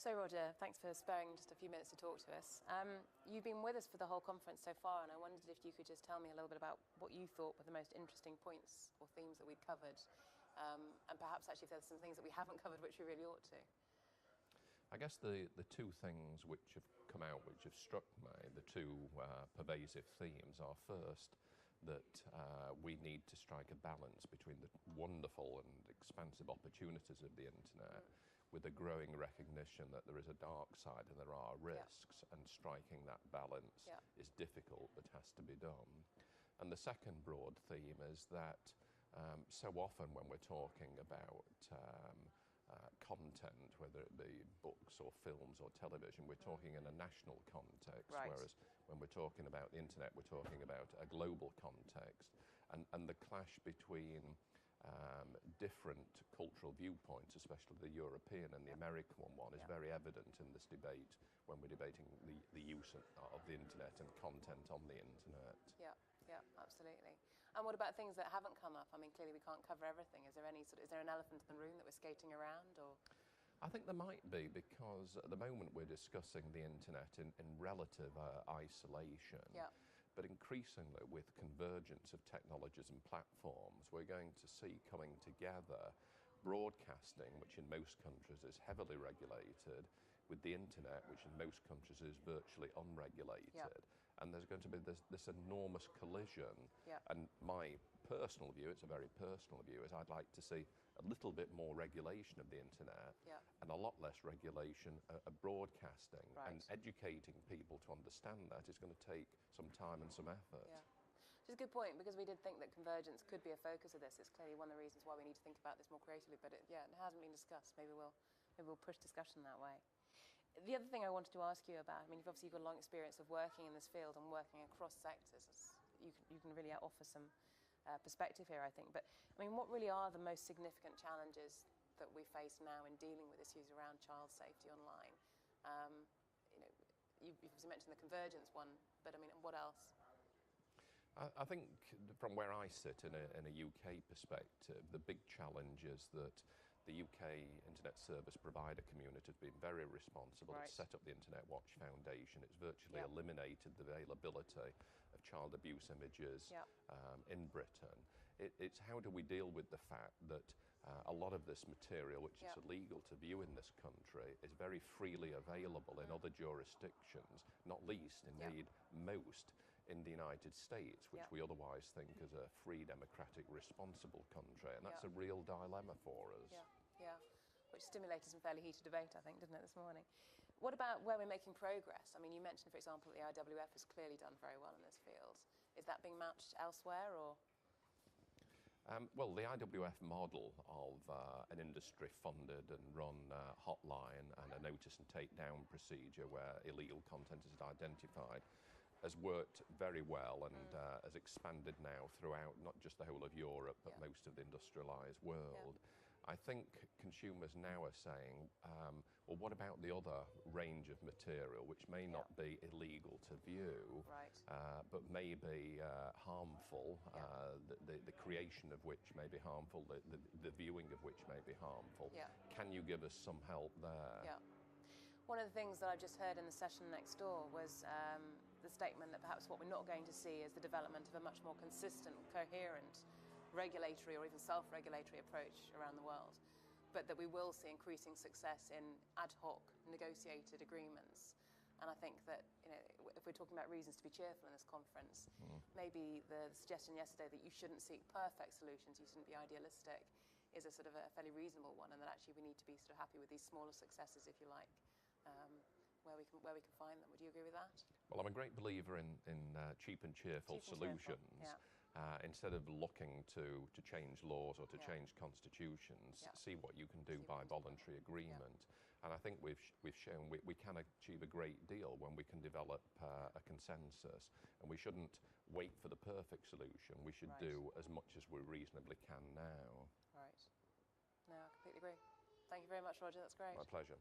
So Roger, thanks for sparing just a few minutes to talk to us. You've been with us for the whole conference so far, and I wondered if you could just tell me a little bit about what you thought were the most interesting points or themes that we'd covered, and perhaps actually if there's some things that we haven't covered which we really ought to. I guess the two things which have come out, which have struck me, the two pervasive themes are first, that we need to strike a balance between the wonderful and expansive opportunities of the internet with a growing recognition that there is a dark side and there are risks, and striking that balance is difficult but has to be done. And the second broad theme is that so often when we're talking about content, whether it be books or films or television, we're talking in a national context, whereas when we're talking about the internet, we're talking about a global context. And the clash between different cultural viewpoints, especially the European and the American one, is very evident in this debate when we're debating the use of the internet and content on the internet. Yeah, absolutely. And what about things that haven't come up? I mean, clearly we can't cover everything. Is there is there an elephant in the room that we're skating around, or? I think there might be, because at the moment we're discussing the internet in relative isolation. But increasingly, with convergence of technologies and platforms, we're going to see coming together broadcasting, which in most countries is heavily regulated, with the internet, which in most countries is virtually unregulated. And there's going to be this enormous collision. And my personal view, it's a very personal view, is I'd like to see a little bit more regulation of the internet and a lot less regulation of broadcasting. And educating people to understand that is going to take some time and some effort. Which is a good point, because we did think that convergence could be a focus of this. It's clearly one of the reasons why we need to think about this more creatively, but it hasn't been discussed. Maybe we'll push discussion that way. The other thing I wanted to ask you about, I mean, you've obviously got a long experience of working in this field and working across sectors. You can really offer some perspective here, I think. But I mean, what really are the most significant challenges that we face now in dealing with issues around child safety online? You've obviously mentioned the convergence one, but I mean, what else? I think from where I sit in a UK perspective, the big challenge is that the UK Internet Service Provider community has been very responsible. It's set up the Internet Watch Foundation. It's virtually eliminated the availability of child abuse images in Britain. It's how do we deal with the fact that a lot of this material, which is illegal to view in this country, is very freely available in other jurisdictions, not least, indeed, most in the United States, which we otherwise think is a free, democratic, responsible country. And that's a real dilemma for us. Which stimulated some fairly heated debate, I think, didn't it, this morning? What about where we're making progress? I mean, you mentioned, for example, the IWF has clearly done very well in this field. Is that being matched elsewhere, or? Well, the IWF model of an industry-funded and run hotline and a notice and take down procedure where illegal content is identified has worked very well and has expanded now throughout not just the whole of Europe, but most of the industrialised world. I think consumers now are saying, well, what about the other range of material which may not be illegal to view, but may be harmful, the creation of which may be harmful, the viewing of which may be harmful. Can you give us some help there? One of the things that I've just heard in the session next door was the statement that perhaps what we're not going to see is the development of a much more consistent, coherent, regulatory or even self-regulatory approach around the world, but that we will see increasing success in ad hoc negotiated agreements. And I think that, if we're talking about reasons to be cheerful in this conference, maybe the suggestion yesterday that you shouldn't seek perfect solutions, you shouldn't be idealistic, is a sort of a fairly reasonable one, and that actually we need to be sort of happy with these smaller successes, if you like, where we can find them. Would you agree with that? Well, I'm a great believer in cheap and cheerful solutions. Instead of looking to change laws or to change constitutions, see what you can do by voluntary agreement. And I think we've shown we can achieve a great deal when we can develop a consensus. And we shouldn't wait for the perfect solution. We should do as much as we reasonably can now. No, I completely agree. Thank you very much, Roger. That's great. My pleasure.